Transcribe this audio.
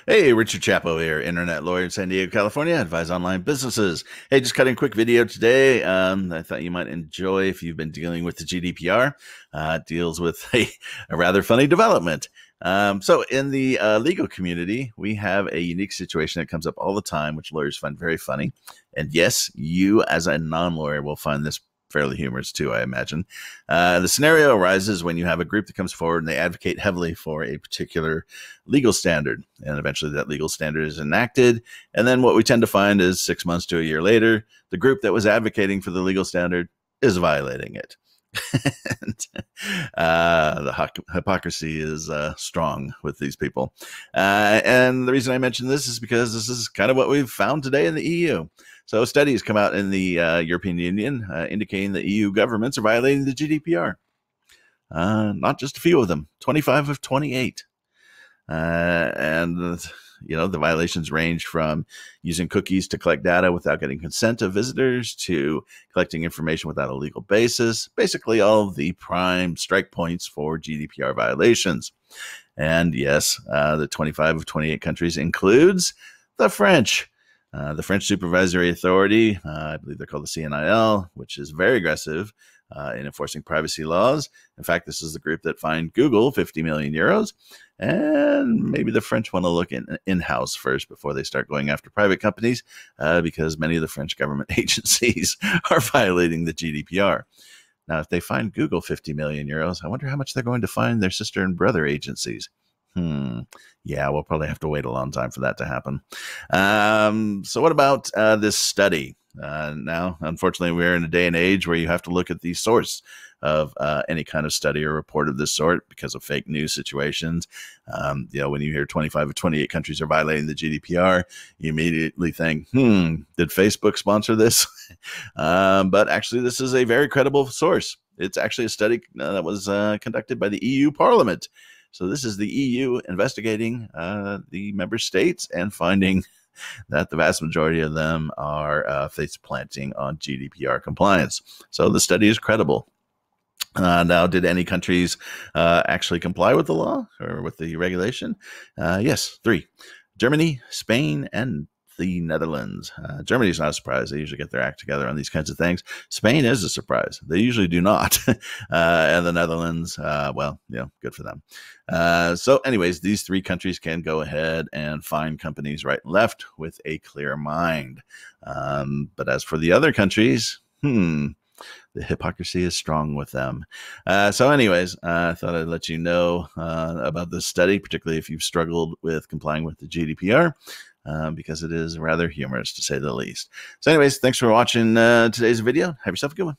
Hey, Richard Chapo here, internet lawyer in San Diego, California. Advise online businesses. Hey, just cutting a quick video today. I thought you might enjoy if you've been dealing with the GDPR. It deals with a rather funny development. So, in the legal community, we have a unique situation that comes up all the time, which lawyers find very funny. And yes, you as a non-lawyer will find this fairly humorous too, I imagine. The scenario arises when you have a group that comes forward and they advocate heavily for a particular legal standard. And eventually that legal standard is enacted. And then what we tend to find is 6 months to a year later, the group that was advocating for the legal standard is violating it. And, the hypocrisy is strong with these people. And the reason I mention this is because this is kind of what we've found today in the EU. So studies come out in the European Union indicating that EU governments are violating the GDPR. Not just a few of them, 25 of 28. And the violations range from using cookies to collect data without getting consent of visitors to collecting information without a legal basis. Basically, all of the prime strike points for GDPR violations. And yes, the 25 of 28 countries includes the French. The French Supervisory Authority, I believe they're called the CNIL, which is very aggressive in enforcing privacy laws. In fact, this is the group that fined Google 50 million euros. And maybe the French want to look in-house first before they start going after private companies, because many of the French government agencies are violating the GDPR. Now, if they fine Google 50 million euros, I wonder how much they're going to fine their sister and brother agencies. Yeah, we'll probably have to wait a long time for that to happen. So what about this study? Now, unfortunately, we're in a day and age where you have to look at the source of any kind of study or report of this sort because of fake news situations. When you hear 25 of 28 countries are violating the GDPR, you immediately think, did Facebook sponsor this? But actually, this is a very credible source. It's actually a study that was conducted by the EU Parliament. So this is the EU investigating the member states and finding that the vast majority of them are face planting on GDPR compliance. So the study is credible. Now, did any countries actually comply with the law or with the regulation? Yes, 3. Germany, Spain, and the Netherlands. Germany's not a surprise. They usually get their act together on these kinds of things. Spain is a surprise. They usually do not. And the Netherlands, good for them. So anyways, these 3 countries can go ahead and fine companies right and left with a clear mind. But as for the other countries, the hypocrisy is strong with them. So anyways, I thought I'd let you know about this study, particularly if you've struggled with complying with the GDPR. Because it is rather humorous, to say the least. So anyways, thanks for watching today's video. Have yourself a good one.